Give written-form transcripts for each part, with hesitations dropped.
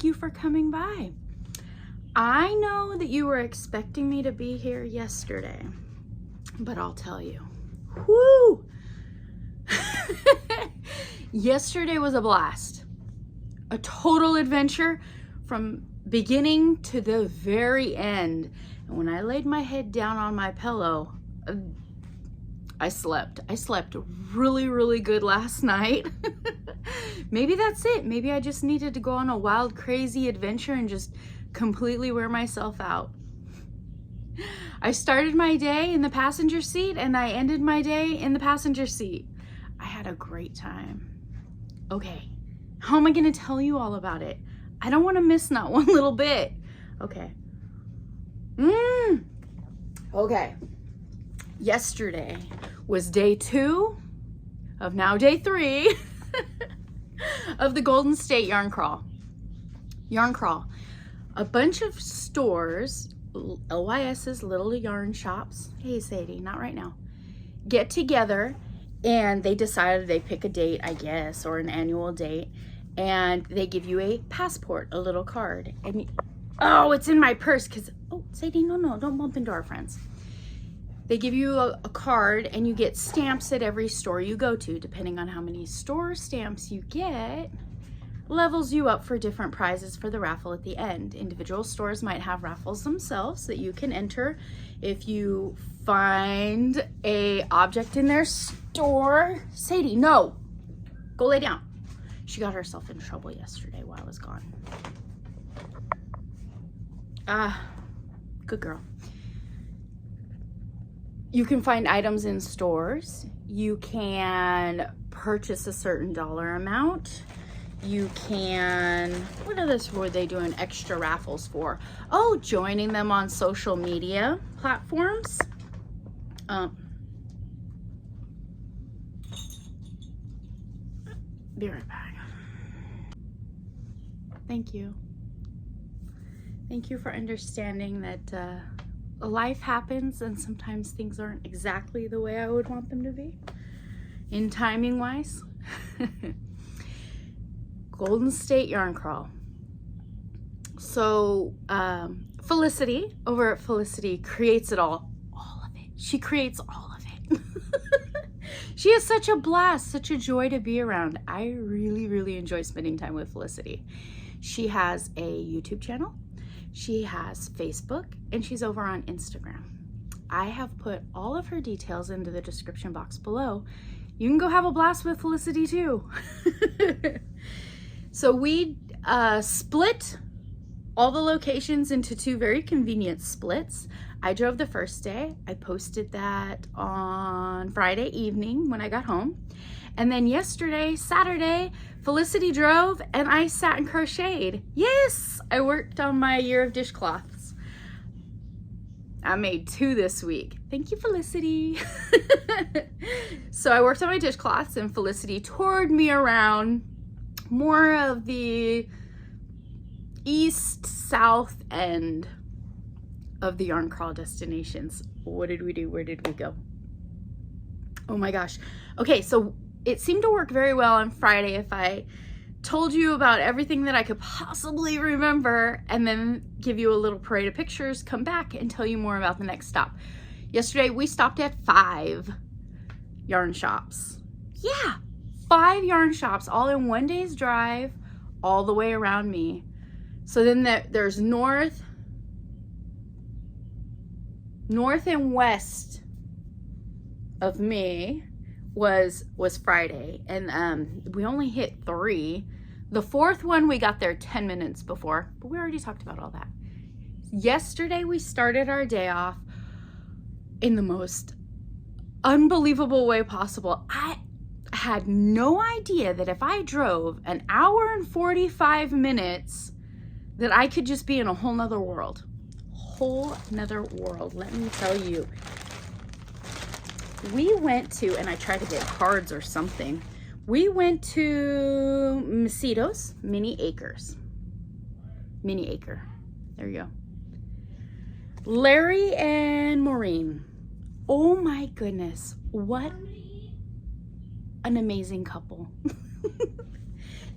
thank you for coming by. I know that you were expecting me to be here yesterday, but I'll tell you, whoo! Yesterday was a blast. A total adventure from beginning to the very end. And when I laid my head down on my pillow, I slept. I slept really, really good last night. Maybe that's it. Maybe I just needed to go on a wild, crazy adventure and just completely wear myself out. I started my day in the passenger seat and I ended my day in the passenger seat. I had a great time. Okay, how am I going to tell you all about it? I don't want to miss not one little bit. Okay. Okay. Yesterday was day 2 of now day 3 of the Golden State Yarn Crawl. Yarn Crawl. A bunch of stores, LYS's, Little Yarn Shops, hey Sadie, not right now, get together and they decided they pick a date, I guess, or an annual date, and they give you a passport, a little card. And oh, it's in my purse because, oh, Sadie, no, don't bump into our friends. They give you a card and you get stamps at every store you go to. Depending on how many store stamps you get, levels you up for different prizes for the raffle at the end. Individual stores might have raffles themselves that you can enter. If you find a object in their store, Sadie, no, go lay down. She got herself in trouble yesterday while I was gone. Good girl. You can find items in stores. You can purchase a certain dollar amount. You can, what others were they doing extra raffles for? Oh, joining them on social media platforms. Be right back. Thank you. Thank you for understanding that life happens and sometimes things aren't exactly the way I would want them to be in timing wise. Golden State Yarn Crawl. So Felicity over at Felicity creates it all of it. She creates all of it. She is such a blast, such a joy to be around. I really, really enjoy spending time with Felicity. She has a YouTube channel. She has Facebook, and she's over on Instagram. I have put all of her details into the description box below. You can go have a blast with Felicity too. So we split all the locations into 2 very convenient splits. I drove the first day. I posted that on Friday evening when I got home. And then yesterday, Saturday, Felicity drove and I sat and crocheted. Yes, I worked on my year of dishcloths. I made 2 this week. Thank you, Felicity. So I worked on my dishcloths and Felicity toured me around more of the east, south end of the Yarn Crawl destinations. What did we do? Where did we go? Oh my gosh. Okay, so it seemed to work very well on Friday if I told you about everything that I could possibly remember and then give you a little parade of pictures, come back and tell you more about the next stop. Yesterday we stopped at 5 yarn shops. Yeah, 5 yarn shops all in one day's drive all the way around me. So then there's north and west of me was Friday, and we only hit 3. The 4th one we got there 10 minutes before, but we already talked about all that. Yesterday we started our day off in the most unbelievable way possible. I had no idea that if I drove an hour and 45 minutes that I could just be in a whole nother world. Whole nother world, let me tell you. We went to, and I tried to get cards or something. We went to Macedo's Mini Acres. Mini Acre. There you go. Larry and Maureen. Oh my goodness. What an amazing couple.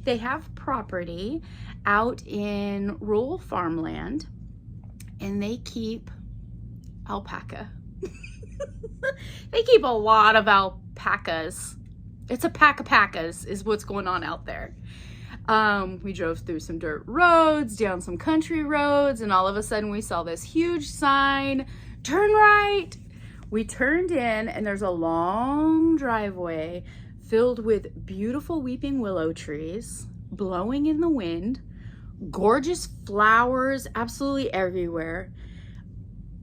They have property out in rural farmland, and they keep alpaca. They keep a lot of alpacas. It's a pack of pacas is what's going on out there. We drove through some dirt roads, down some country roads, and all of a sudden we saw this huge sign, turn right. We turned in, and there's a long driveway filled with beautiful weeping willow trees blowing in the wind, gorgeous flowers absolutely everywhere,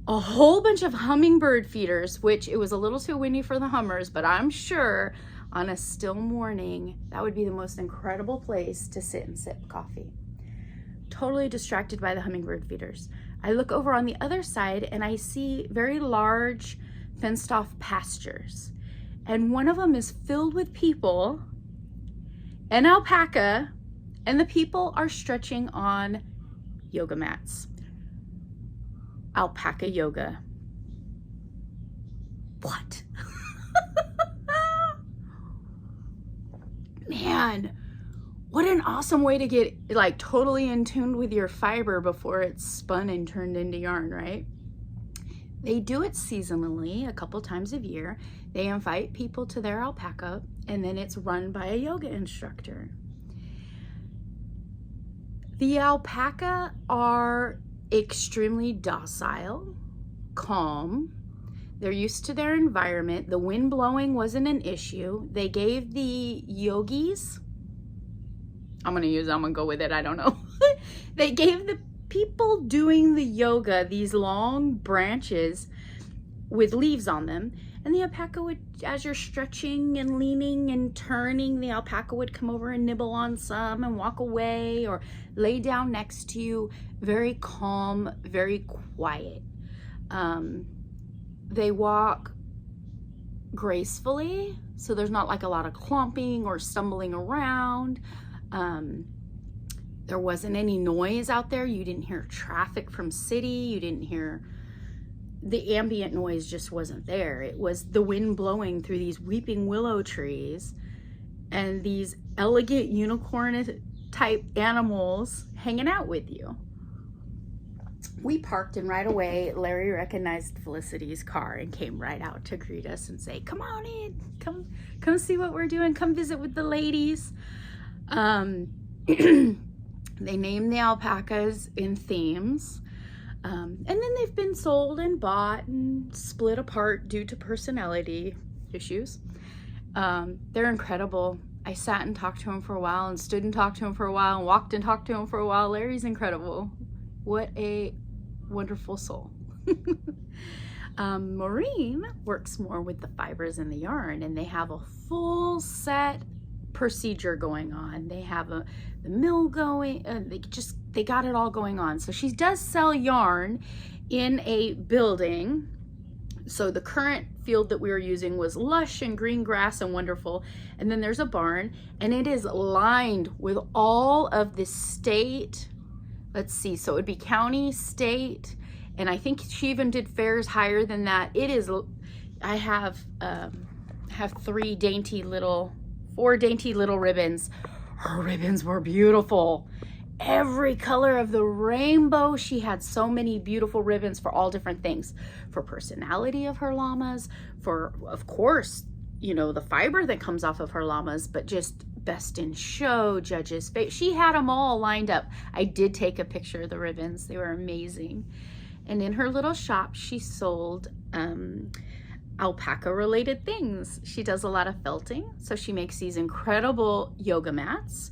a whole bunch of hummingbird feeders, which it was a little too windy for the hummers, but I'm sure on a still morning, that would be the most incredible place to sit and sip coffee. Totally distracted by the hummingbird feeders. I look over on the other side and I see very large fenced off pastures. And one of them is filled with people and alpaca, and the people are stretching on yoga mats. Alpaca yoga. What? Man, what an awesome way to get like totally in tune with your fiber before it's spun and turned into yarn, right? They do it seasonally, a couple times a year. They invite people to their alpaca, and then it's run by a yoga instructor. The alpaca are extremely docile, calm. They're used to their environment. The wind blowing wasn't an issue. They gave the yogis, I'm gonna go with it, I don't know. They gave the people doing the yoga these long branches with leaves on them, and the alpaca would, as you're stretching and leaning and turning, the alpaca would come over and nibble on some and walk away or lay down next to you. Very calm, very quiet. They walk gracefully, so there's not like a lot of clomping or stumbling around. There wasn't any noise out there. You didn't hear traffic from city. You didn't hear the ambient noise, just wasn't there. It was the wind blowing through these weeping willow trees and these elegant unicorn type animals hanging out with you. We parked, and right away Larry recognized Felicity's car and came right out to greet us and say, come on in, come see what we're doing, come visit with the ladies. They named the alpacas in themes, and then they've been sold and bought and split apart due to personality issues. They're incredible. I sat and talked to him for a while, and stood and talked to him for a while, and walked and talked to him for a while. Larry's incredible. What a wonderful soul. Maureen works more with the fibers and the yarn, and they have a full set procedure going on. They have the mill going, they got it all going on. So she does sell yarn in a building. So the current field that we were using was lush and green grass and wonderful. And then there's a barn, and it is lined with all of the state, let's see, so it would be county, state, and I think she even did fairs higher than that. It is, I have 4 dainty little ribbons. Her ribbons were beautiful. Every color of the rainbow. She had so many beautiful ribbons for all different things. For personality of her llamas, for, of course, you know, the fiber that comes off of her llamas, but just best in show, judges' face. She had them all lined up. I did take a picture of the ribbons. They were amazing. And in her little shop, she sold alpaca related things. She does a lot of felting, so she makes these incredible yoga mats.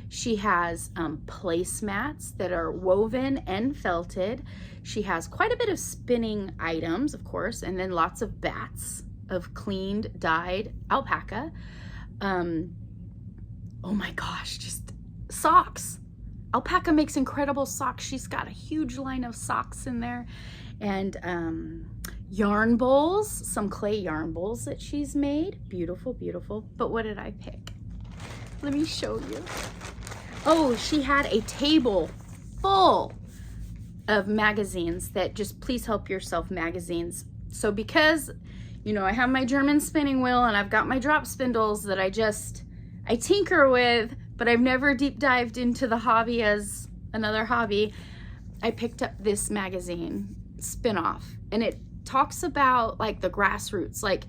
She has placemats that are woven and felted. She has quite a bit of spinning items, of course, and then lots of bats of cleaned, dyed alpaca. Oh my gosh, just socks. Alpaca makes incredible socks. She's got a huge line of socks in there. And yarn bowls, some clay yarn bowls that she's made. Beautiful, beautiful. But what did I pick? Let me show you. Oh, she had a table full of magazines that just please help yourself magazines. So because, you know, I have my German spinning wheel and I've got my drop spindles that I tinker with, but I've never deep dived into the hobby as another hobby. I picked up this magazine, Spin-Off, and it talks about like the grassroots, like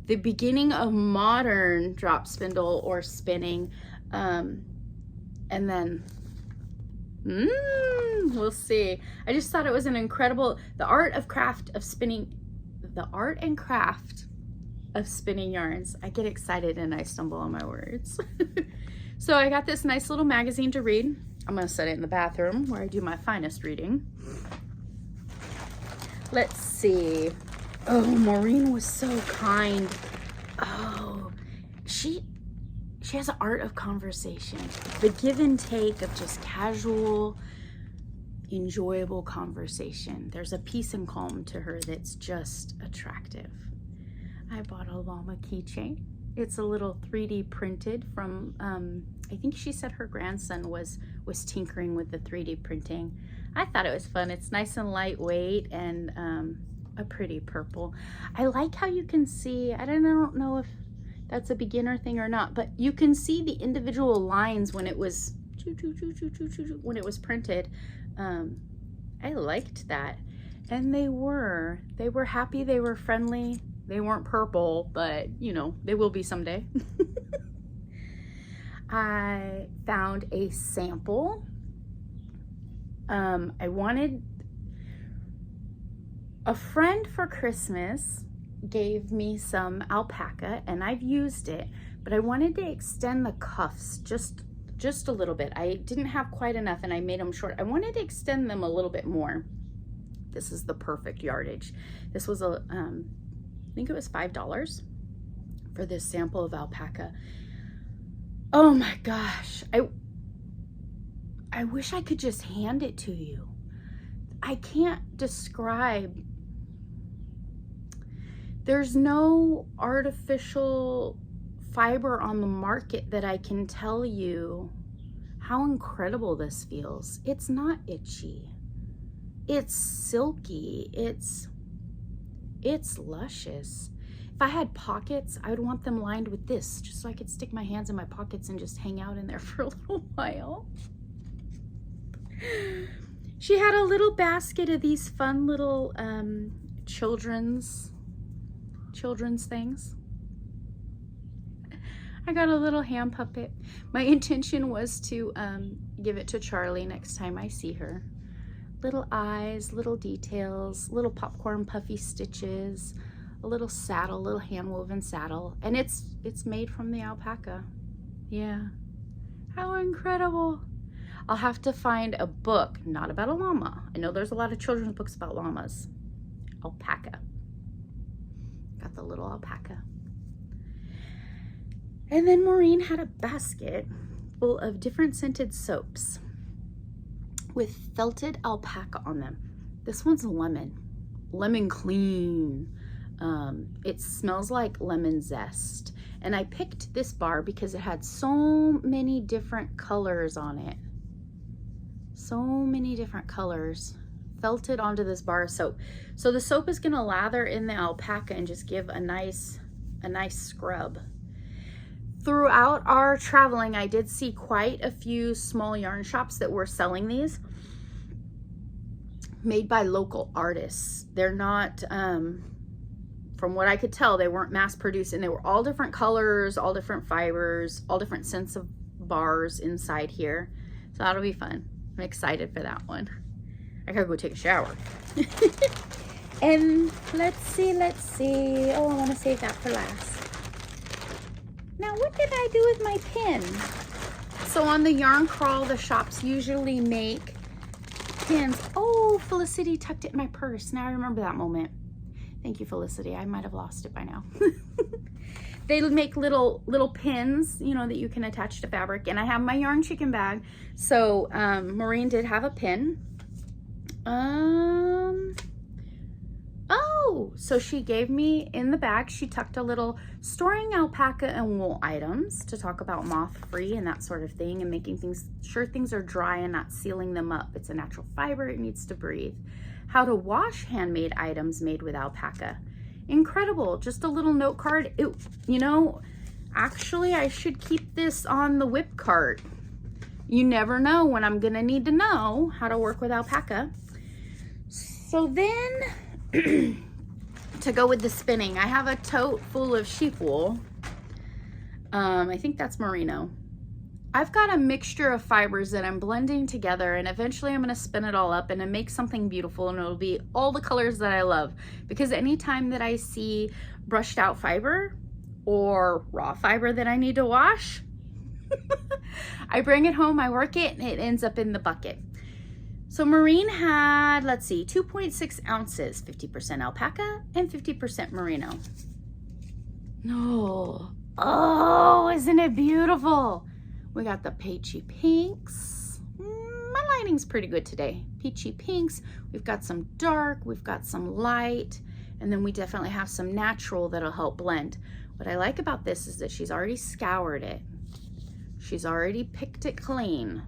the beginning of modern drop spindle or spinning, and then we'll see. I just thought it was an incredible, the art and craft of spinning yarns. I get excited and I stumble on my words. So I got this nice little magazine to read. I'm gonna set it in the bathroom where I do my finest reading. Let's see. Oh, Maureen was so kind. Oh, she has an art of conversation. The give and take of just casual, enjoyable conversation. There's a peace and calm to her that's just attractive. I bought a llama keychain. It's a little 3D printed from, I think she said her grandson was tinkering with the 3D printing. I thought it was fun. It's nice and lightweight and a pretty purple. I like how you can see, I don't know if that's a beginner thing or not, but you can see the individual lines when it was printed. I liked that. And they were happy, they were friendly. They weren't purple, but you know, they will be someday. I found a sample. I wanted, a friend for Christmas gave me some alpaca and I've used it, but I wanted to extend the cuffs just a little bit. I didn't have quite enough and I made them short. I wanted to extend them a little bit more. This is the perfect yardage. This was a, I think it was $5 for this sample of alpaca. Oh my gosh. I wish I could just hand it to you. I can't describe. There's no artificial fiber on the market that I can tell you how incredible this feels. It's not itchy. It's silky. It's luscious. If I had pockets, I would want them lined with this, just so I could stick my hands in my pockets and just hang out in there for a little while. She had a little basket of these fun little children's things. I got a little hand puppet. My intention was to give it to Charlie next time I see her. Little eyes, little details, little popcorn puffy stitches, a little saddle, little hand woven saddle, and it's made from the alpaca. Yeah, how incredible. I'll have to find a book, not about a llama. I know there's a lot of children's books about llamas. Alpaca. Got the little alpaca. And then Maureen had a basket full of different scented soaps with felted alpaca on them. This one's lemon clean. It smells like lemon zest. And I picked this bar because it had so many different colors on it. So many different colors felted onto this bar of soap. So the soap is gonna lather in the alpaca and just give a nice scrub. Throughout our traveling, I did see quite a few small yarn shops that were selling these, made by local artists. They're not, from what I could tell, they weren't mass produced, and they were all different colors, all different fibers, all different scents of bars inside here. So that'll be fun. I'm excited for that one. I gotta go take a shower. And let's see. Oh, I want to save that for last. Now, what did I do with my pin? So on the yarn crawl, the shops usually make pins. Oh, Felicity tucked it in my purse. Now I remember that moment. Thank you, Felicity. I might have lost it by now. They make little pins, you know, that you can attach to fabric. And I have my yarn chicken bag. So Maureen did have a pin. Oh, so she gave me in the bag, she tucked a little storing alpaca and wool items to talk about moth free and that sort of thing, and making sure things are dry and not sealing them up. It's a natural fiber, it needs to breathe. How to wash handmade items made with alpaca. Incredible. Just a little note card. You know, Actually, I should keep this on the whip cart. You never know when I'm gonna need to know how to work with alpaca. So then, to go with the spinning, I have a tote full of sheep wool. I think that's merino. I've got a mixture of fibers that I'm blending together, and eventually I'm going to spin it all up and make something beautiful, and it'll be all the colors that I love. Because anytime that I see brushed out fiber or raw fiber that I need to wash, I bring it home, I work it, and it ends up in the bucket. So Marine had, let's see, 2.6 ounces, 50% alpaca and 50% merino. No. Oh, isn't it beautiful? We got the peachy pinks. My lighting's pretty good today. Peachy pinks. We've got some dark, we've got some light, and then we definitely have some natural that'll help blend. What I like about this is that she's already scoured it. She's already picked it clean.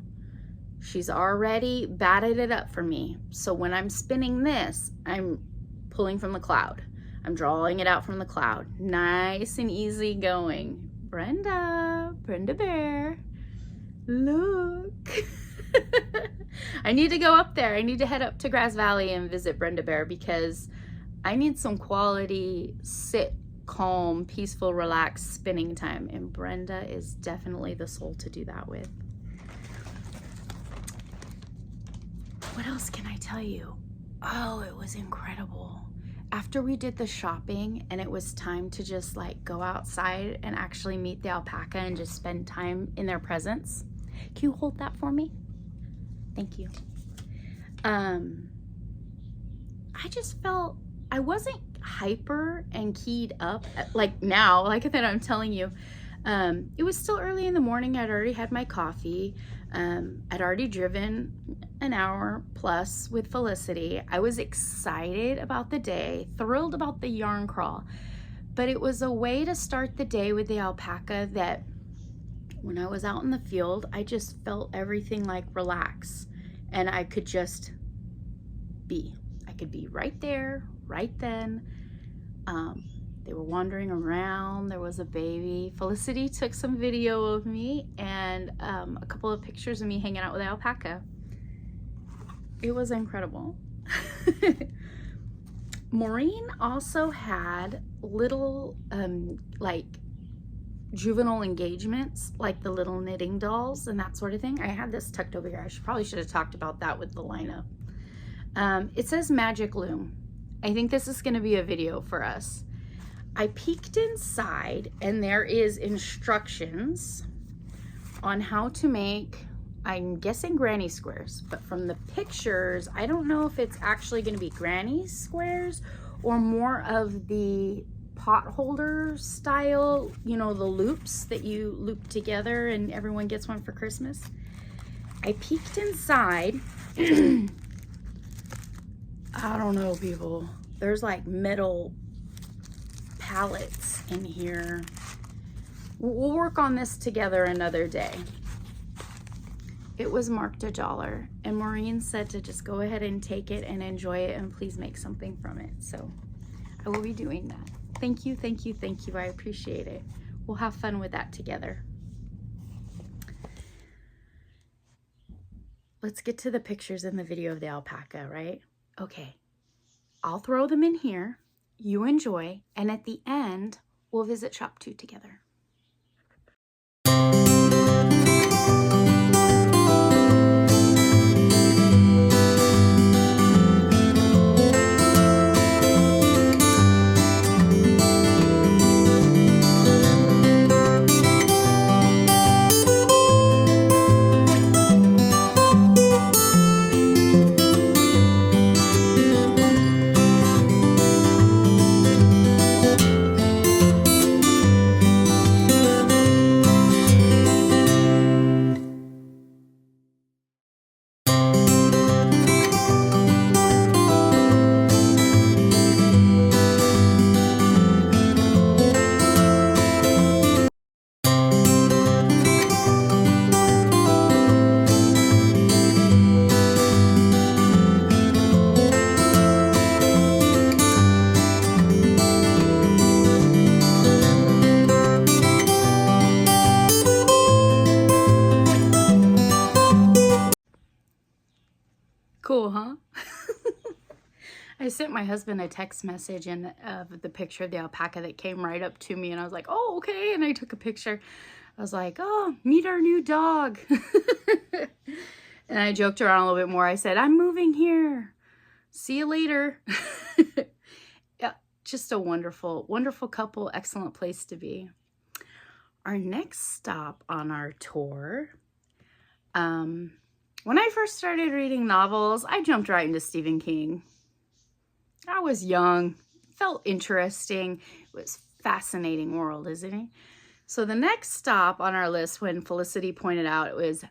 She's already batted it up for me. So when I'm spinning this, I'm pulling from the cloud. I'm drawing it out from the cloud. Nice and easy going. Brenda Bear, look. I need to go up there. I need to head up to Grass Valley and visit Brenda Bear because I need some quality, sit, calm, peaceful, relaxed spinning time. And Brenda is definitely the soul to do that with. What else can I tell you? Oh, it was incredible. After we did the shopping and it was time to just like go outside and actually meet the alpaca and just spend time in their presence. Can you hold that for me? Thank you. I just felt I wasn't hyper and keyed up like now, like that I'm telling you. It was still early in the morning. I'd already had my coffee. I'd already driven an hour plus with Felicity. I was excited about the day, thrilled about the yarn crawl, but it was a way to start the day with the alpaca that when I was out in the field, I just felt everything like relax and I could just be. I could be right there, right then. They were wandering around. There was a baby. Felicity took some video of me and a couple of pictures of me hanging out with the alpaca. It was incredible. Maureen also had little like juvenile engagements, like the little knitting dolls and that sort of thing. I had this tucked over here. Probably should have talked about that with the lineup. It says Magic Loom. I think this is going to be a video for us. I peeked inside and there is instructions on how to make, I'm guessing granny squares, but from the pictures, I don't know if it's actually going to be granny squares or more of the pot holder style, you know, the loops that you loop together and everyone gets one for Christmas. I peeked inside. I don't know, people. There's like metal pallets in here. We'll work on this together another day. It was marked $1 and Maureen said to just go ahead and take it and enjoy it and please make something from it. So I will be doing that. Thank you, thank you, thank you. I appreciate it. We'll have fun with that together. Let's get to the pictures in the video of the alpaca, right? Okay, I'll throw them in here. You enjoy, and at the end, we'll visit Shop 2 together. sent my husband a text message and of the picture of the alpaca that came right up to me, and I was like, oh, okay. And I took a picture. I was like, oh, meet our new dog. And I joked around a little bit more. I said, I'm moving here. See you later. Yeah, just a wonderful, wonderful couple. Excellent place to be. Our next stop on our tour, when I first started reading novels, I jumped right into Stephen King. I was young, felt interesting. It was a fascinating world, isn't it? So the next stop on our list, when Felicity pointed out, it was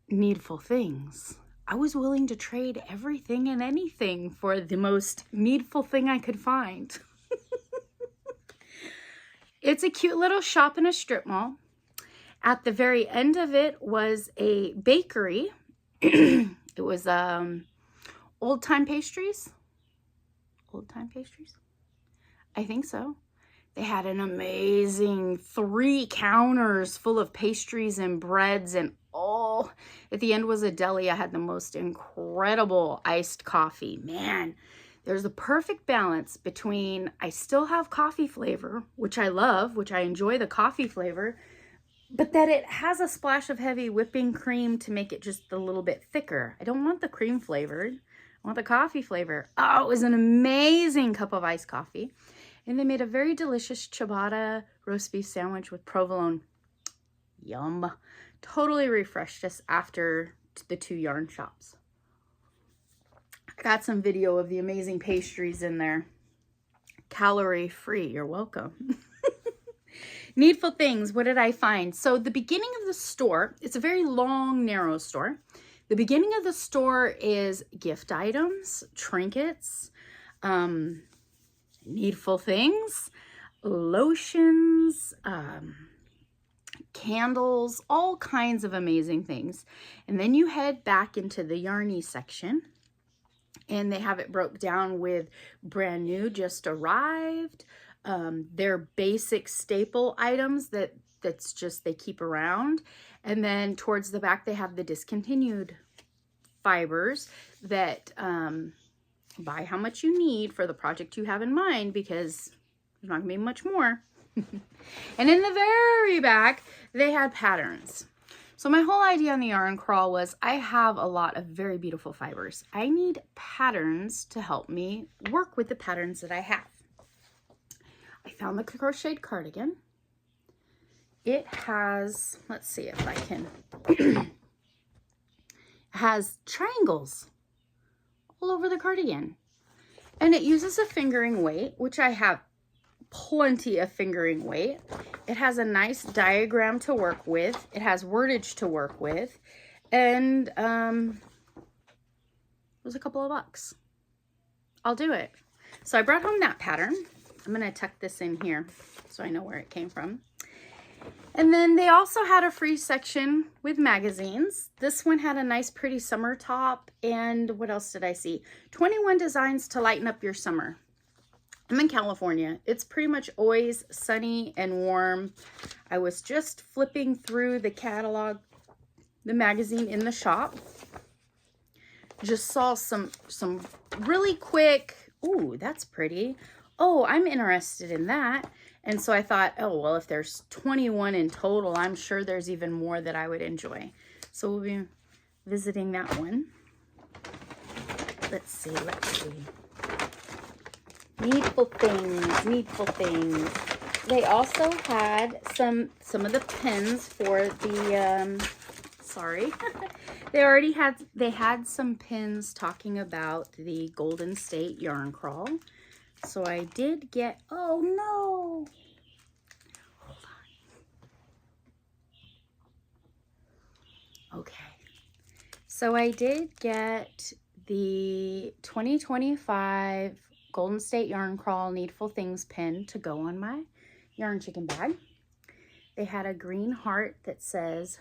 Needful Things. I was willing to trade everything and anything for the most needful thing I could find. It's a cute little shop in a strip mall. At the very end of it was a bakery. It was Old Time Pastries. Old Time Pastries? I think so. They had an amazing 3 counters full of pastries and breads, and oh, at the end was a deli. I had the most incredible iced coffee. Man, there's a perfect balance between I still have coffee flavor, which I love, which I enjoy the coffee flavor, but that it has a splash of heavy whipping cream to make it just a little bit thicker. I don't want the cream flavored. I want the coffee flavor. Oh, it was an amazing cup of iced coffee. And they made a very delicious ciabatta roast beef sandwich with provolone. Yum. Totally refreshed us after the 2 yarn shops. I got some video of the amazing pastries in there. Calorie free. You're welcome. Needful Things. What did I find? So the beginning of the store, it's a very long, narrow store. The beginning of the store is gift items, trinkets, needful things, lotions, candles, all kinds of amazing things. And then you head back into the yarny section, and they have it broke down with brand new, just arrived, their basic staple items that's just they keep around. And then towards the back, they have the discontinued fibers that buy how much you need for the project you have in mind, because there's not gonna be much more. And in the very back, they had patterns. So my whole idea on the yarn crawl was I have a lot of very beautiful fibers. I need patterns to help me work with the patterns that I have. I found the crocheted cardigan. It has, let's see if I can, has triangles all over the cardigan. And it uses a fingering weight, which I have plenty of fingering weight. It has a nice diagram to work with. It has wordage to work with. And it was a couple of bucks. I'll do it. So I brought home that pattern. I'm going to tuck this in here so I know where it came from. And then they also had a free section with magazines. This one had a nice pretty summer top. And what else did I see? 21 designs to lighten up your summer. I'm in California. It's pretty much always sunny and warm. I was just flipping through the catalog, the magazine in the shop. Just saw some really quick, ooh, that's pretty. Oh, I'm interested in that. And so I thought, oh, well, if there's 21 in total, I'm sure there's even more that I would enjoy. So we'll be visiting that one. Let's see. Needful things, needful things. They also had some of the pins for the, sorry. They had some pins talking about the Golden State Yarn Crawl. So I did get, oh no. Hold on. Okay. So I did get the 2025 Golden State Yarn Crawl Needful Things pin to go on my yarn chicken bag. They had a green heart that says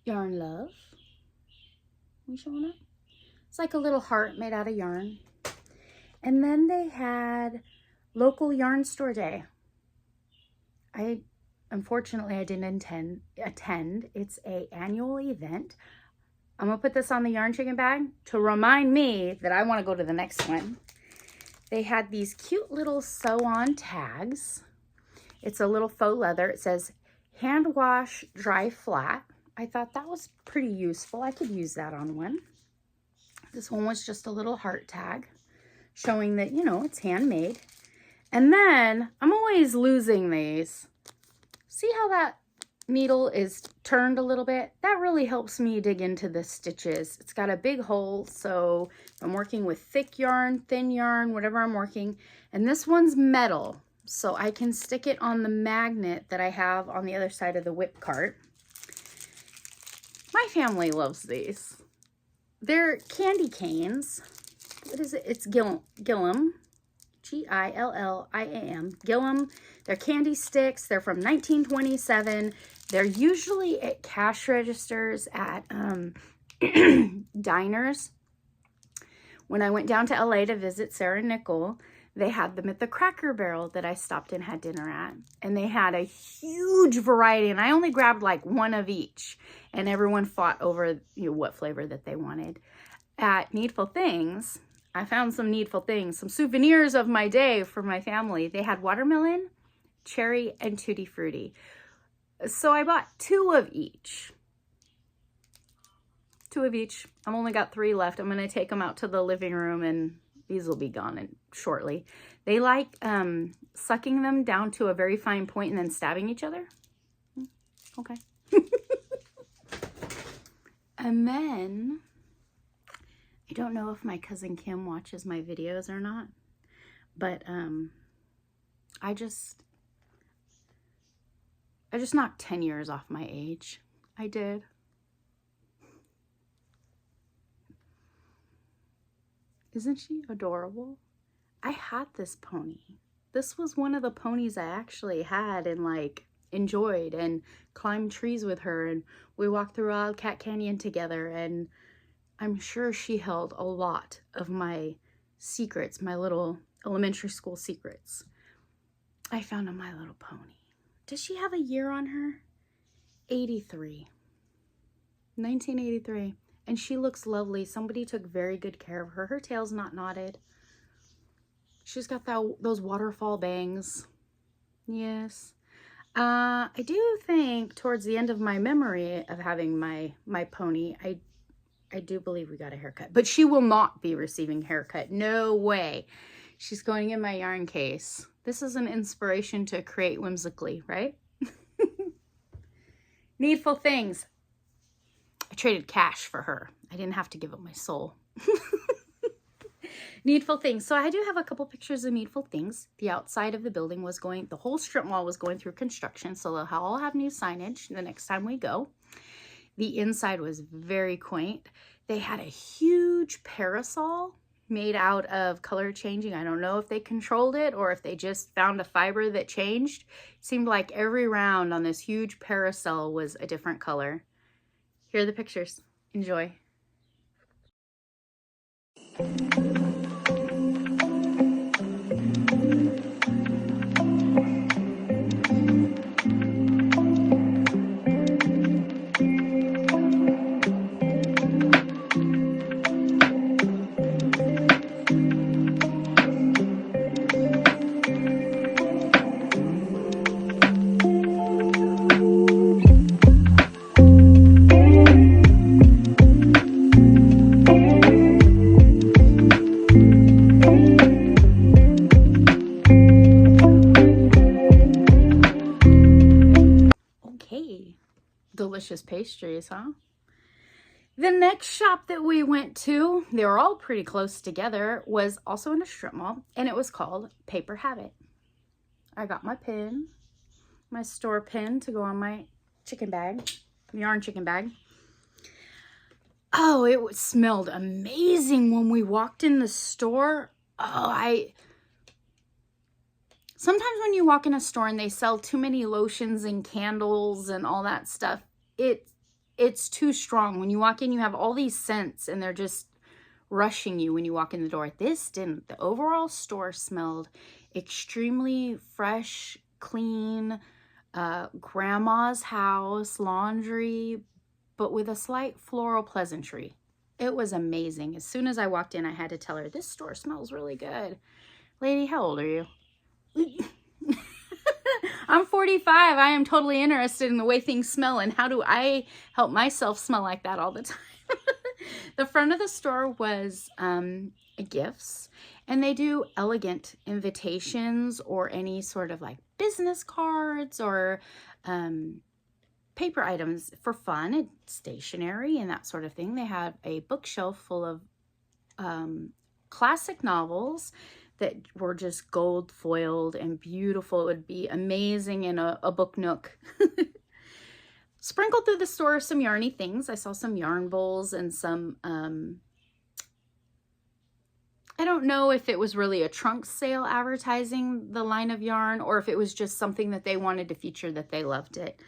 Yarn Love. Are you showing up? It's like a little heart made out of yarn. And then they had local yarn store day. Unfortunately, I didn't attend. It's an annual event. I'm gonna put this on the yarn chicken bag to remind me that I want to go to the next one. They had these cute little sew-on tags. It's a little faux leather. It says hand wash, dry flat. I thought that was pretty useful. I could use that on one. This one was just a little heart tag showing that, you know, it's handmade. And then I'm always losing these. See how that needle is turned a little bit? That really helps me dig into the stitches. It's got a big hole, so I'm working with thick yarn, thin yarn, whatever I'm working. And this one's metal, so I can stick it on the magnet that I have on the other side of the whip cart. My family loves these. They're candy canes. What is it? It's Gillam. Gillam. Gillam. They're candy sticks. They're from 1927. They're usually at cash registers at diners. When I went down to LA to visit Sarah and Nicole, they had them at the Cracker Barrel that I stopped and had dinner at. And they had a huge variety. And I only grabbed like one of each. And everyone fought over, you know, what flavor that they wanted. At Needful Things, I found some Needful Things, some souvenirs of my day for my family. They had watermelon, cherry, and tutti frutti. So I bought two of each. I've only got 3 left. I'm going to take them out to the living room and these will be gone shortly. They like sucking them down to a very fine point and then stabbing each other. Okay. And then, I don't know if my cousin Kim watches my videos or not, but I just knocked 10 years off my age. I did. Isn't she adorable? I had this pony. This was one of the ponies I actually had and like enjoyed and climbed trees with her, and we walked through Wildcat Canyon together, and I'm sure she held a lot of my secrets, my little elementary school secrets. I found a My Little Pony. Does she have a year on her? 83. 1983. And she looks lovely. Somebody took very good care of her. Her tail's not knotted. She's got those waterfall bangs. Yes. I do think towards the end of my memory of having my pony, I do believe we got a haircut. But she will not be receiving a haircut. No way. She's going in my yarn case. This is an inspiration to create whimsically, right? Needful Things. I traded cash for her. I didn't have to give up my soul. Needful Things. So I do have a couple pictures of Needful Things. The outside of the building was the whole strip mall was going through construction. So they'll all have new signage the next time we go. The inside was very quaint. They had a huge parasol made out of color changing. I don't know if they controlled it or if they just found a fiber that changed. It seemed like every round on this huge parasol was a different color. Here are the pictures. Enjoy. Delicious pastries, huh? The next shop that we went to, they were all pretty close together, was also in a strip mall, and it was called Paper Habit. I got my pin, my store pin to go on my chicken bag, yarn chicken bag. Oh, it smelled amazing when we walked in the store. Oh, sometimes when you walk in a store and they sell too many lotions and candles and all that stuff, it's too strong. When you walk in, you have all these scents and they're just rushing you when you walk in the door. This didn't. The overall store smelled extremely fresh, clean, grandma's house, laundry, but with a slight floral pleasantry. It was amazing. As soon as I walked in, I had to tell her, this store smells really good. Lady, how old are you? I'm 45. I am totally interested in the way things smell, and how do I help myself smell like that all the time? The front of the store was gifts, and they do elegant invitations or any sort of like business cards or paper items for fun and stationery and that sort of thing. They have a bookshelf full of classic novels that were just gold foiled and beautiful. It would be amazing in a book nook. Sprinkled through the store some yarny things. I saw some yarn bowls and some, I don't know if it was really a trunk sale advertising the line of yarn or if it was just something that they wanted to feature that they loved it.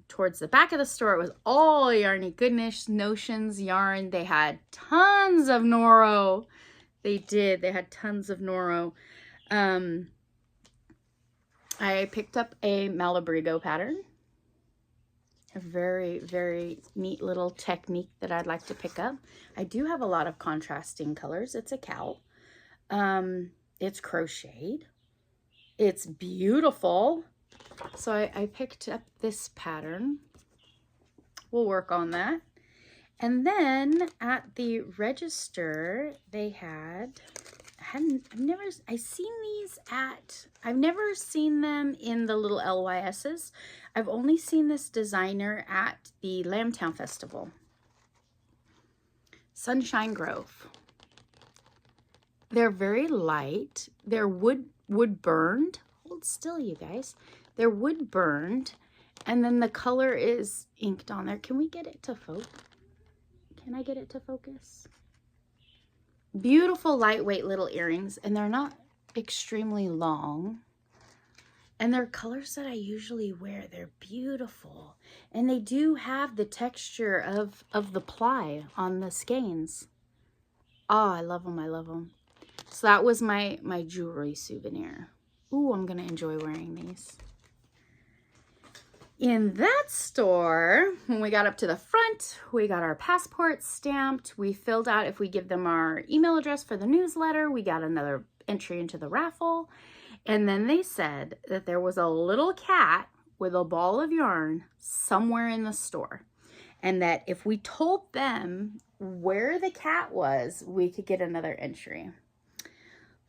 Towards the back of the store, it was all yarny goodness, notions, yarn. They had tons of Noro. They did. They had tons of Noro. I picked up a Malabrigo pattern. A very, very neat little technique that I'd like to pick up. I do have a lot of contrasting colors. It's a cowl. It's crocheted. It's beautiful. So I picked up this pattern. We'll work on that. And then at the register, they had, I've never seen them in the little LYSs. I've only seen this designer at the Lambtown Festival. Sunshine Grove. They're very light. They're wood burned. Hold still, you guys. They're wood burned, and then the color is inked on there. Can we get it to focus? Can I get it to focus? Beautiful lightweight little earrings, and they're not extremely long. And they're colors that I usually wear. They're beautiful. And they do have the texture of the ply on the skeins. Oh, I love them. I love them. So that was my jewelry souvenir. Ooh, I'm going to enjoy wearing these. In that store, when we got up to the front, we got our passports stamped. We filled out, if we give them our email address for the newsletter, we got another entry into the raffle. And then they said that there was a little cat with a ball of yarn somewhere in the store. And that if we told them where the cat was, we could get another entry.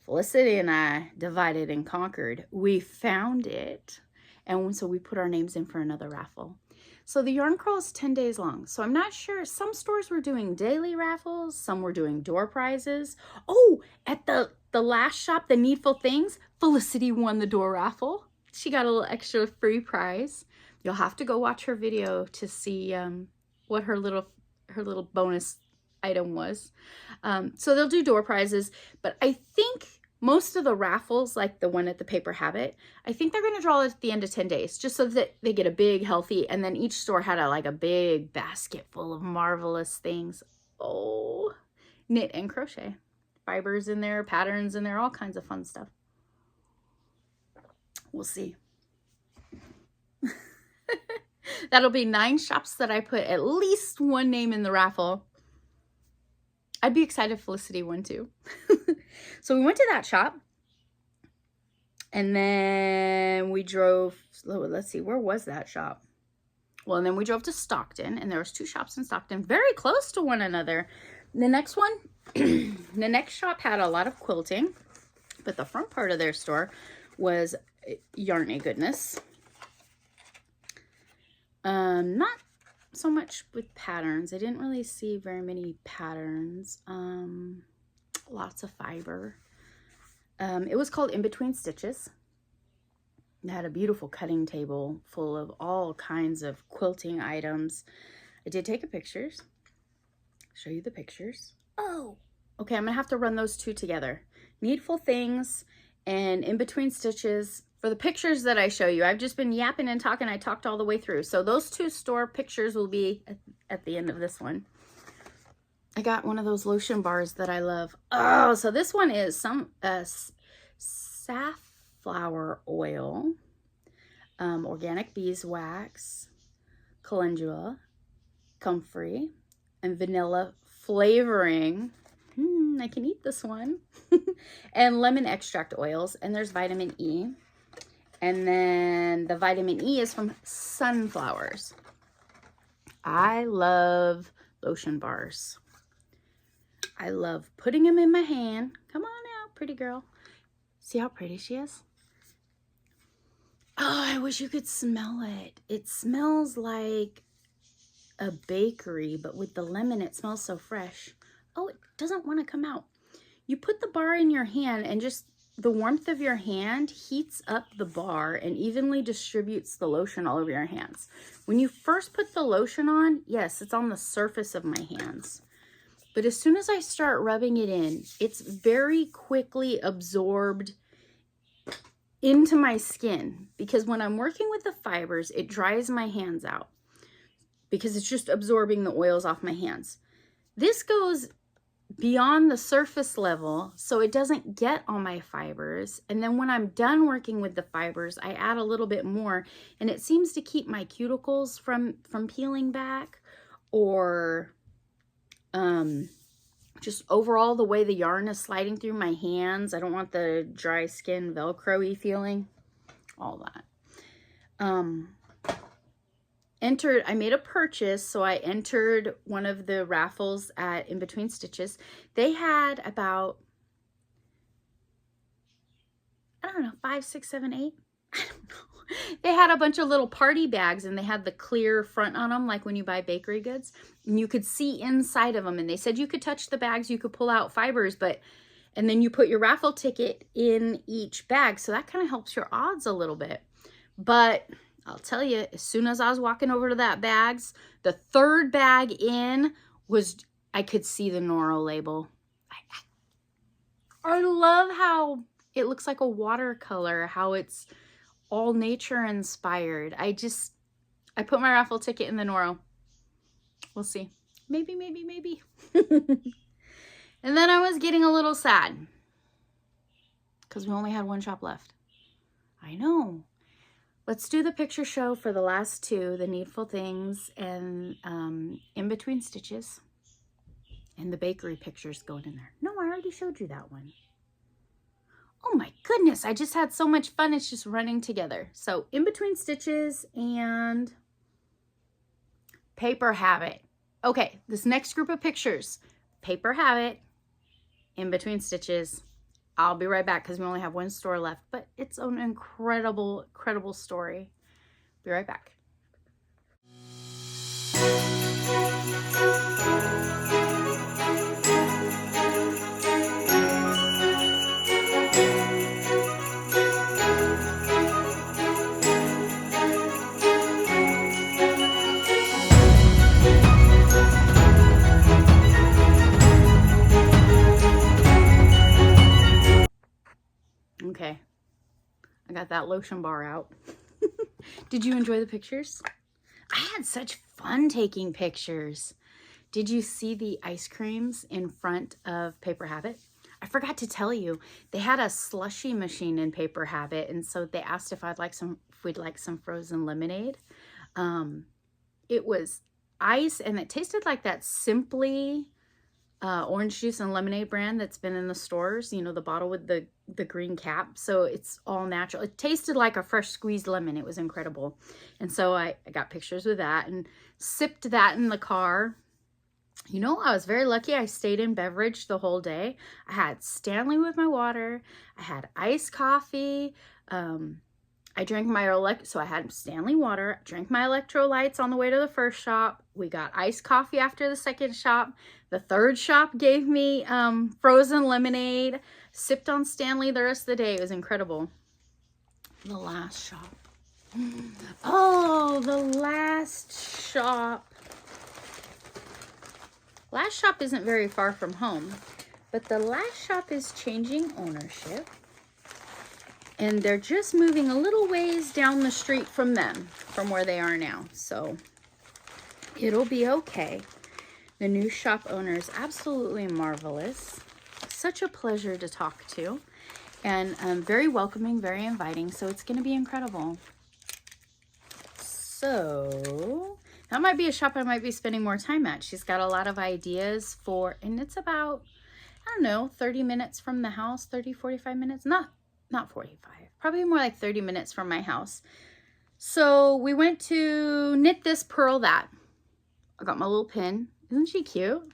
Felicity and I divided and conquered. We found it. And so we put our names in for another raffle. So the yarn crawl is 10 days long. So I'm not sure. Some stores were doing daily raffles. Some were doing door prizes. Oh, at the last shop, the Needful Things, Felicity won the door raffle. She got a little extra free prize. You'll have to go watch her video to see what her little bonus item was. So they'll do door prizes. But I think most of the raffles, like the one at the Paper Habit, I think they're going to draw it at the end of 10 days, just so that they get a big, healthy, and then each store had a big basket full of marvelous things. Oh, knit and crochet. Fibers in there, patterns in there, all kinds of fun stuff. We'll see. That'll be 9 shops that I put at least one name in the raffle. I'd be excited if Felicity won too. So we went to that shop. And then we drove, let's see, where was that shop? Well, and then we drove to Stockton, and there was 2 shops in Stockton, very close to one another. The next one, the next shop had a lot of quilting, but the front part of their store was yarny goodness. Not so much with patterns. I didn't really see very many patterns. Lots of fiber. It was called In Between Stitches. It had a beautiful cutting table full of all kinds of quilting items. I did take pictures. Show you the pictures. Oh, okay. I'm gonna have to run those 2 together. Needful Things and In Between Stitches. For the pictures that I show you, I've just been yapping and talking. I talked all the way through. So those 2 store pictures will be at the end of this one. I got one of those lotion bars that I love. Oh, so this one is some safflower oil, organic beeswax, calendula, comfrey, and vanilla flavoring. I can eat this one. And lemon extract oils, and there's vitamin E. And then the vitamin E is from sunflowers. I love lotion bars. I love putting them in my hand. Come on out, pretty girl. See how pretty she is? Oh, I wish you could smell it. It smells like a bakery, but with the lemon, it smells so fresh. Oh, it doesn't want to come out. You put the bar in your hand, and just the warmth of your hand heats up the bar and evenly distributes the lotion all over your hands. When you first put the lotion on, yes, it's on the surface of my hands. But as soon as I start rubbing it in, it's very quickly absorbed into my skin, because when I'm working with the fibers, it dries my hands out because it's just absorbing the oils off my hands. This goes beyond the surface level, so it doesn't get on my fibers. And then when I'm done working with the fibers, I add a little bit more, and it seems to keep my cuticles from peeling back, or just overall the way the yarn is sliding through my hands. I don't want the dry skin Velcro-y feeling, all that. I made a purchase, so I entered one of the raffles at In Between Stitches. They had about, I don't know, 5, 6, 7, 8. I don't know. They had a bunch of little party bags, and they had the clear front on them, like when you buy bakery goods, and you could see inside of them. And they said you could touch the bags, you could pull out fibers, and then you put your raffle ticket in each bag. So that kind of helps your odds a little bit. But I'll tell you, as soon as I was walking over to that bags, the third bag in was, I could see the Noro label. I love how it looks like a watercolor, how it's all nature inspired. I put my raffle ticket in the Noro. We'll see. Maybe, maybe, maybe. And then I was getting a little sad because we only had one shop left. I know. Let's do the picture show for the last two, the Needful Things and In Between Stitches. And the bakery pictures going in there. No, I already showed you that one. Oh my goodness, I just had so much fun. It's just running together. So In Between Stitches and Paper Habit. Okay, this next group of pictures, Paper Habit, In Between Stitches. I'll be right back because we only have one store left, but it's an incredible, incredible story. Be right back. Okay, I got that lotion bar out. Did you enjoy the pictures? I had such fun taking pictures. Did you see the ice creams in front of Paper Habit? I forgot to tell you, they had a slushy machine in Paper Habit, and so they asked if we'd like some frozen lemonade. It was ice, and it tasted like that Simply orange juice and lemonade brand that's been in the stores, you know, the bottle with the green cap. So it's all natural. It tasted like a fresh squeezed lemon. It was incredible. And so I got pictures with that and sipped that in the car. You know, I was very lucky. I stayed in beverage the whole day. I had Stanley with my water. I had iced coffee. I drank my so I had Stanley water, drank my electrolytes on the way to the first shop. We got iced coffee after the second shop. The third shop gave me frozen lemonade. Sipped on Stanley the rest of the day. It was incredible. The last shop. Oh, the last shop. Last shop isn't very far from home, but the last shop is changing ownership. And they're just moving a little ways down the street from them, from where they are now. So it'll be okay. The new shop owner is absolutely marvelous. Such a pleasure to talk to. And very welcoming, very inviting. So it's going to be incredible. So That might be a shop I might be spending more time at. She's got a lot of ideas for, and it's about, I don't know, 30 minutes from the house, 30, 45 minutes, not 45, probably more like 30 minutes from my house. So we went to Knit This, Purl That. I got my little pin. Isn't she cute?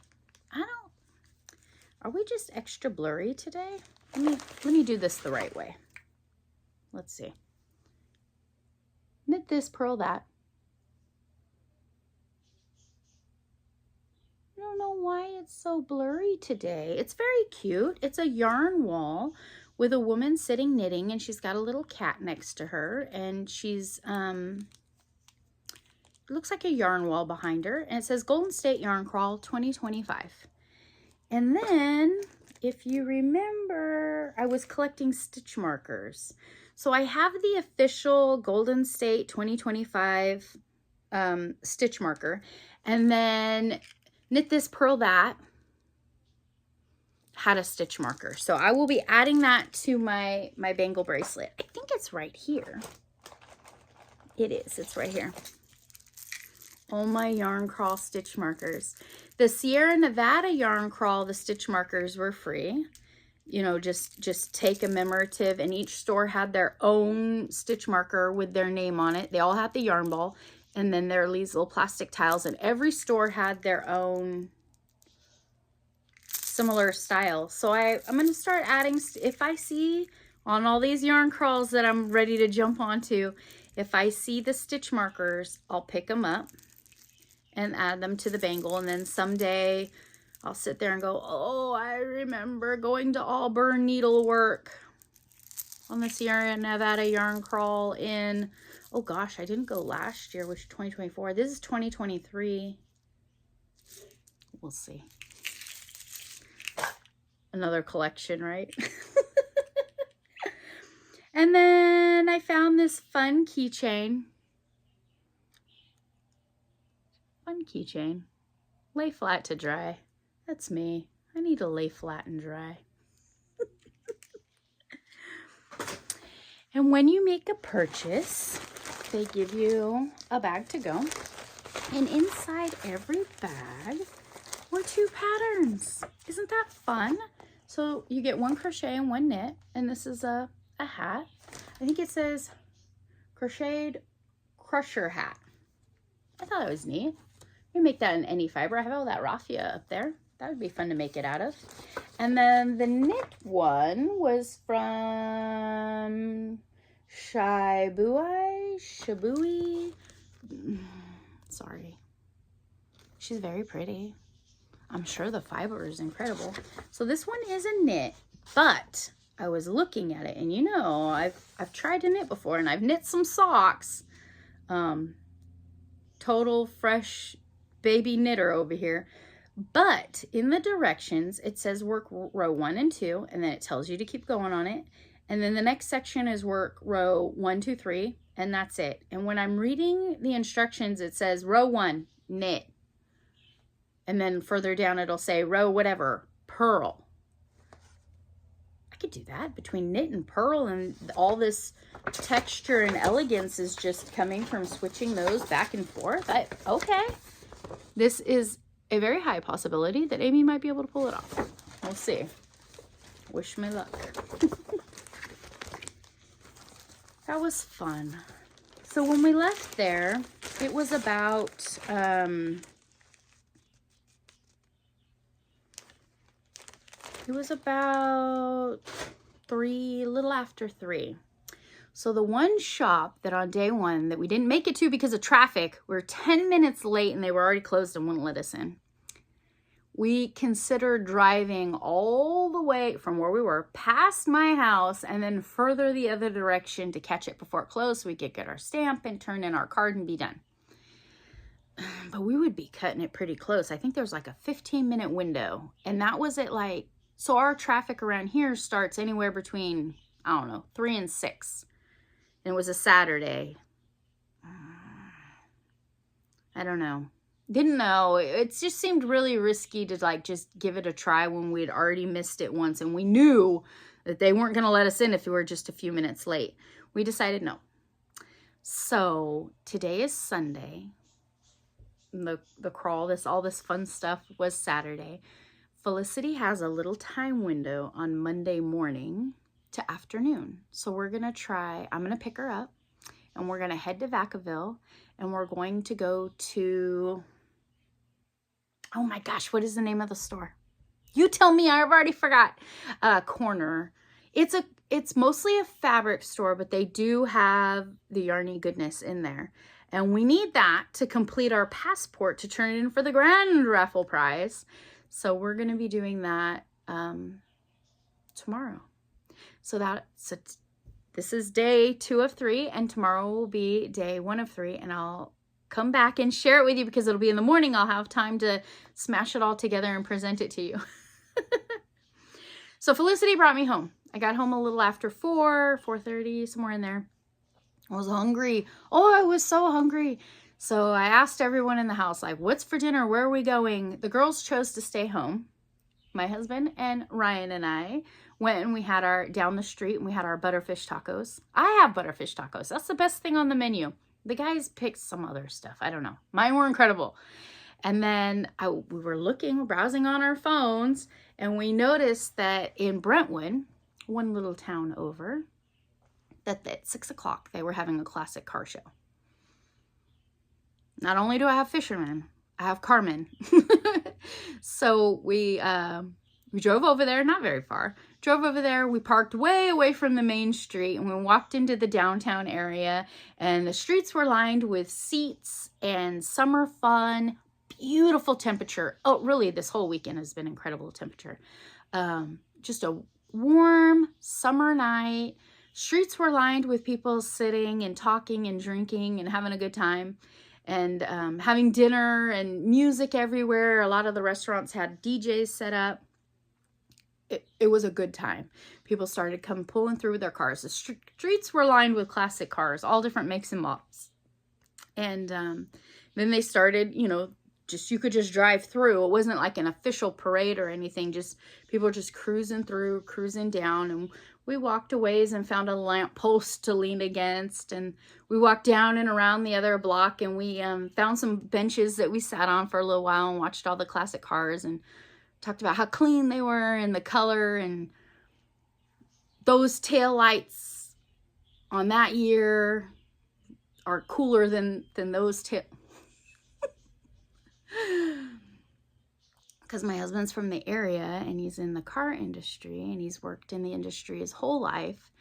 Are we just extra blurry today? Let me do this the right way. Let's see. Knit This, Purl That. I don't know why it's so blurry today. It's very cute. It's a yarn wall with a woman sitting knitting, and she's got a little cat next to her, and she's looks like a yarn wall behind her, and it says Golden State Yarn Crawl 2025. And then, if you remember, I was collecting stitch markers. So I have the official Golden State 2025 stitch marker, and then Knit This, Purl That had a stitch marker. So I will be adding that to my bangle bracelet. I think it's right here. It is. It's right here. All my Yarn Crawl stitch markers. The Sierra Nevada Yarn Crawl, the stitch markers were free. You know, just take a commemorative, and each store had their own stitch marker with their name on it. They all had the yarn ball, and then there are these little plastic tiles, and every store had their own similar style. So I'm going to start adding, if I see on all these yarn crawls that I'm ready to jump onto, if I see the stitch markers, I'll pick them up and add them to the bangle. And then someday I'll sit there and go, oh, I remember going to Auburn Needlework on the Sierra Nevada Yarn Crawl in, oh gosh, I didn't go last year, which is 2024. This is 2023. We'll see. Another collection, right? And then I found this fun keychain. Fun keychain. Lay flat to dry. That's me. I need to lay flat and dry. And when you make a purchase, they give you a bag to go. And inside every bag were 2 patterns. Isn't that fun? So you get 1 crochet and 1 knit. And this is a hat. I think it says crocheted crusher hat. I thought it was neat. You make that in any fiber. I have all that raffia up there. That would be fun to make it out of. And then the knit one was from Shibui. Sorry. She's very pretty. I'm sure the fiber is incredible. So this one is a knit, but I was looking at it, and you know, I've tried to knit before, and I've knit some socks. Total fresh baby knitter over here. But in the directions, it says work row 1 and 2, and then it tells you to keep going on it. And then the next section is work row 1, 2, 3, and that's it. And when I'm reading the instructions, it says row 1, knit. And then further down, it'll say row whatever, purl. I could do that between knit and purl, and all this texture and elegance is just coming from switching those back and forth. Okay. This is a very high possibility that Amy might be able to pull it off. We'll see. Wish me luck. That was fun. So when we left there, it was about a little after 3. So the one shop that on day 1 that we didn't make it to because of traffic, we were 10 minutes late and they were already closed and wouldn't let us in. We considered driving all the way from where we were past my house and then further the other direction to catch it before it closed so we could get our stamp and turn in our card and be done. But we would be cutting it pretty close. I think there was like a 15-minute window, and that was at like, so our traffic around here starts anywhere between, I don't know, 3 and 6. And it was a Saturday. I don't know. Didn't know. It just seemed really risky to like just give it a try when we'd already missed it once. And we knew that they weren't going to let us in if we were just a few minutes late. We decided no. So today is Sunday. the crawl, all this fun stuff was Saturday. Felicity has a little time window on Monday morning to afternoon. So we're going to try, I'm going to pick her up and we're going to head to Vacaville and we're going to go to, oh my gosh, what is the name of the store? You tell me, I've already forgot. Corner. It's mostly a fabric store, but they do have the yarny goodness in there. And we need that to complete our passport to turn it in for the grand raffle prize. So we're going to be doing that tomorrow. So this is day 2 of 3, and tomorrow will be day 1 of 3, and I'll come back and share it with you because it'll be in the morning. I'll have time to smash it all together and present it to you. So Felicity brought me home. I got home a little after 4:30, somewhere in there. I was hungry. Oh, I was so hungry. So I asked everyone in the house, like, what's for dinner? Where are we going? The girls chose to stay home. My husband and Ryan and I went and we had down the street and we had our butterfish tacos. I have butterfish tacos. That's the best thing on the menu. The guys picked some other stuff. I don't know. Mine were incredible. And then we were browsing on our phones, and we noticed that in Brentwood, one little town over, that at 6 o'clock they were having a classic car show. Not only do I have fishermen, I have carmen. So we drove over there, not very far. Drove over there, we parked way away from the main street, and we walked into the downtown area, and the streets were lined with seats and summer fun, beautiful temperature. Oh, really, this whole weekend has been incredible temperature. Just a warm summer night. Streets were lined with people sitting and talking and drinking and having a good time. And having dinner and music everywhere. A lot of the restaurants had DJs set up. It was a good time. People started pulling through with their cars. The streets were lined with classic cars, all different makes and models. And then they started, you could just drive through. It wasn't like an official parade or anything. Just people were just cruising through, cruising down. And we walked a ways and found a lamp post to lean against. And we walked down and around the other block, and we found some benches that we sat on for a little while and watched all the classic cars and talked about how clean they were and the color, and those tail lights on that year are cooler than those because my husband's from the area and he's in the car industry and he's worked in the industry his whole life.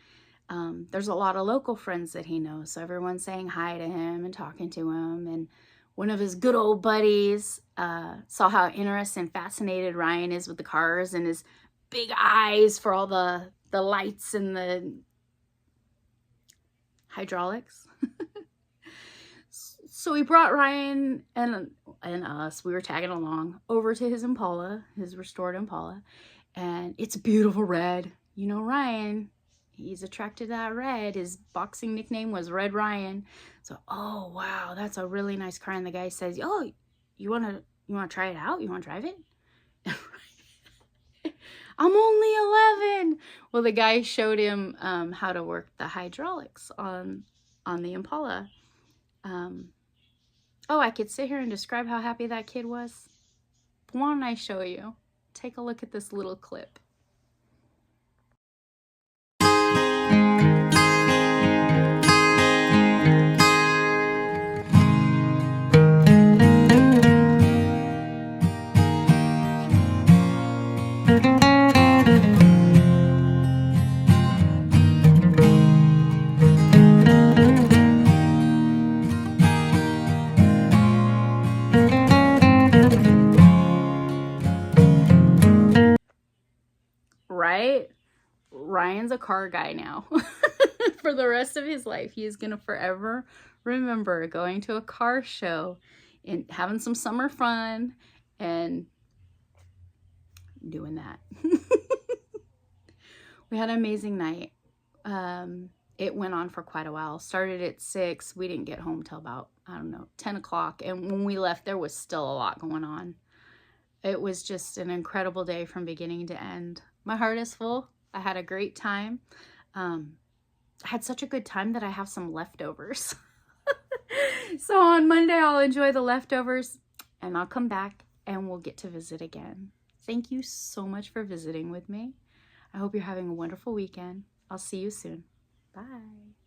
There's a lot of local friends that he knows, so everyone's saying hi to him and talking to him. And one of his good old buddies saw how interested and fascinated Ryan is with the cars and his big eyes for all the lights and the hydraulics. So we brought Ryan and us, we were tagging along, over to his Impala, his restored Impala. And it's a beautiful red. Ryan, he's attracted to that red. His boxing nickname was Red Ryan. So, oh, wow, that's a really nice car. And the guy says, oh, you want to try it out? You want to drive it? I'm only 11. Well, the guy showed him how to work the hydraulics on the Impala. Oh, I could sit here and describe how happy that kid was. But why don't I show you? Take a look at this little clip. Right? Ryan's a car guy now. For the rest of his life, he is going to forever remember going to a car show and having some summer fun and doing that. We had an amazing night. It went on for quite a while. Started at 6. We didn't get home till about, 10 o'clock. And when we left, there was still a lot going on. It was just an incredible day from beginning to end. My heart is full. I had a great time. I had such a good time that I have some leftovers. So on Monday, I'll enjoy the leftovers. and I'll come back and we'll get to visit again. Thank you so much for visiting with me. I hope you're having a wonderful weekend. I'll see you soon. Bye.